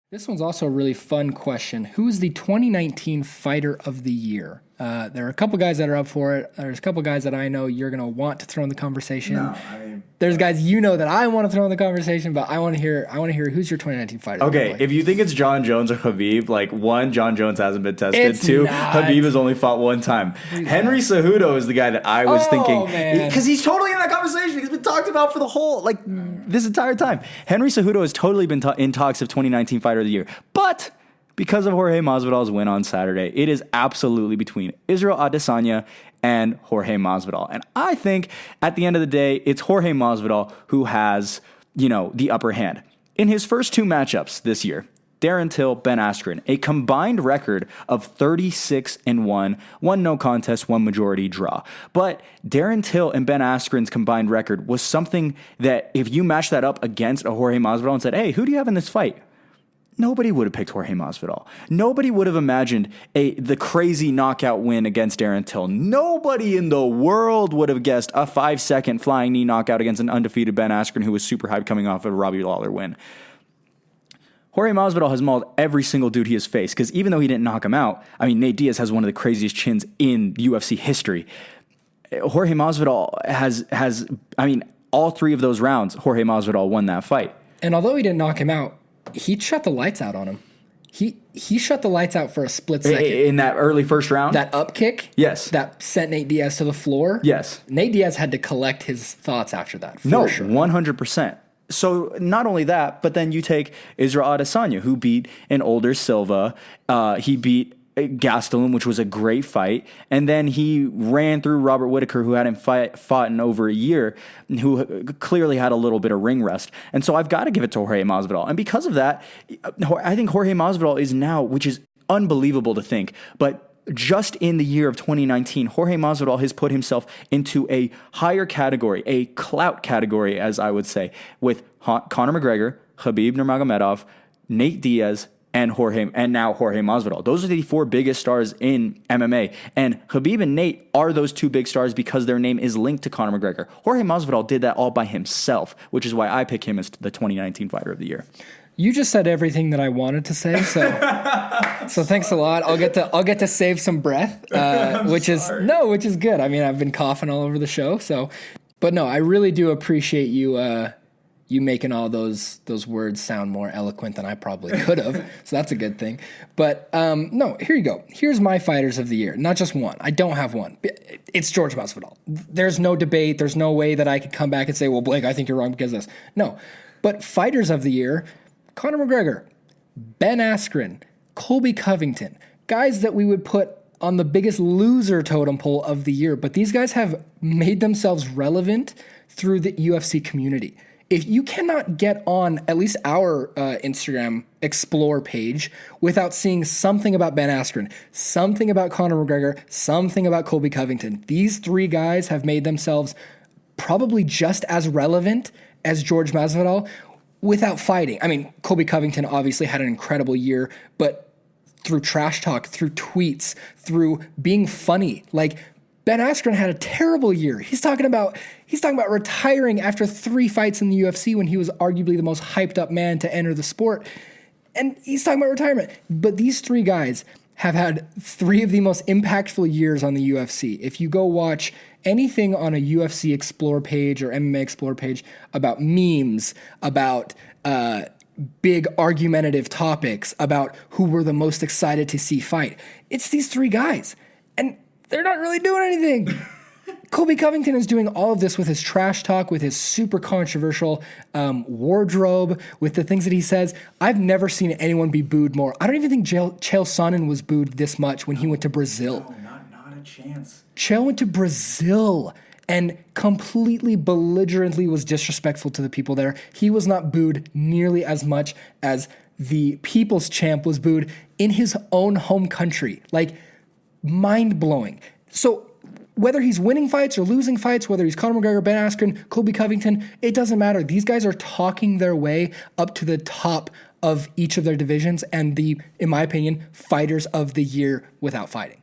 This one's also a really fun question. Who is the 2019 Fighter of the Year? There are a couple guys that are up for it. There's a couple guys that I know you're going to want to throw in the conversation. No, There's guys you know that I want to throw in the conversation, but I want to hear who's your 2019 Fighter. Okay, if you think it's John Jones or Khabib, like one, John Jones hasn't been tested. It's Two, not. Khabib has only fought one time. Henry Cejudo is the guy that I was thinking, because he's totally in that conversation. He's been talked about for the whole this entire time. Henry Cejudo has totally been in talks of 2019 Fighter of the Year, but because of Jorge Masvidal's win on Saturday, it is absolutely between Israel Adesanya and Jorge Masvidal. And I think at the end of the day, it's Jorge Masvidal who has, the upper hand. In his first two matchups this year, Darren Till, Ben Askren, a combined record of 36-1, one no contest, one majority draw. But Darren Till and Ben Askren's combined record was something that if you match that up against a Jorge Masvidal and said, hey, who do you have in this fight? Nobody would have picked Jorge Masvidal. Nobody would have imagined the crazy knockout win against Darren Till. Nobody in the world would have guessed a 5-second flying knee knockout against an undefeated Ben Askren who was super hyped coming off of a Robbie Lawler win. Jorge Masvidal has mauled every single dude he has faced because even though he didn't knock him out, Nate Diaz has one of the craziest chins in UFC history. Jorge Masvidal has all three of those rounds, Jorge Masvidal won that fight. And although he didn't knock him out, he shut the lights out on him. He shut the lights out for a split second. In that early first round? That up kick? Yes. That sent Nate Diaz to the floor? Yes. Nate Diaz had to collect his thoughts after that. No, sure. 100%. So not only that, but then you take Israel Adesanya, who beat an older Silva. He beat Gastelum, which was a great fight. And then he ran through Robert Whittaker, who hadn't fought in over a year, who clearly had a little bit of ring rust. And so I've got to give it to Jorge Masvidal. And because of that, I think Jorge Masvidal is now, which is unbelievable to think, but just in the year of 2019, Jorge Masvidal has put himself into a higher category, a clout category, as I would say, with Conor McGregor, Khabib Nurmagomedov, Nate Diaz, and now Jorge Masvidal. Those are the four biggest stars in MMA. And Khabib and Nate are those two big stars because their name is linked to Conor McGregor. Jorge Masvidal did that all by himself, which is why I pick him as the 2019 Fighter of the Year. You just said everything that I wanted to say, so thanks a lot. I'll get to save some breath, which is good. I've been coughing all over the show, but no, I really do appreciate you making all those words sound more eloquent than I probably could have. So that's a good thing. But no, here you go. Here's my Fighters of the Year. Not just one. I don't have one. It's George Masvidal. There's no debate. There's no way that I could come back and say, well, Blake, I think you're wrong because of this. No. But Fighters of the Year, Conor McGregor, Ben Askren, Colby Covington, guys that we would put on the biggest loser totem pole of the year. But these guys have made themselves relevant through the UFC community. If you cannot get on at least our Instagram Explore page without seeing something about Ben Askren, something about Conor McGregor, something about Colby Covington, these three guys have made themselves probably just as relevant as George Masvidal without fighting. Colby Covington obviously had an incredible year, but through trash talk, through tweets, through being funny, Ben Askren had a terrible year. He's talking about retiring after 3 fights in the UFC when he was arguably the most hyped up man to enter the sport. And he's talking about retirement. But these three guys have had 3 of the most impactful years on the UFC. If you go watch anything on a UFC Explore page or MMA Explore page about memes, about big argumentative topics, about who we're the most excited to see fight, it's these 3 guys. And they're not really doing anything. Colby Covington is doing all of this with his trash talk, with his super controversial wardrobe, with the things that he says. I've never seen anyone be booed more. I don't even think Chael Sonnen was booed this much when he went to Brazil. No, not a chance. Chael went to Brazil and completely belligerently was disrespectful to the people there. He was not booed nearly as much as the People's Champ was booed in his own home country. Mind-blowing. So whether he's winning fights or losing fights, whether he's Conor McGregor, Ben Askren, Colby Covington, it doesn't matter. These guys are talking their way up to the top of each of their divisions and in my opinion, Fighters of the Year without fighting.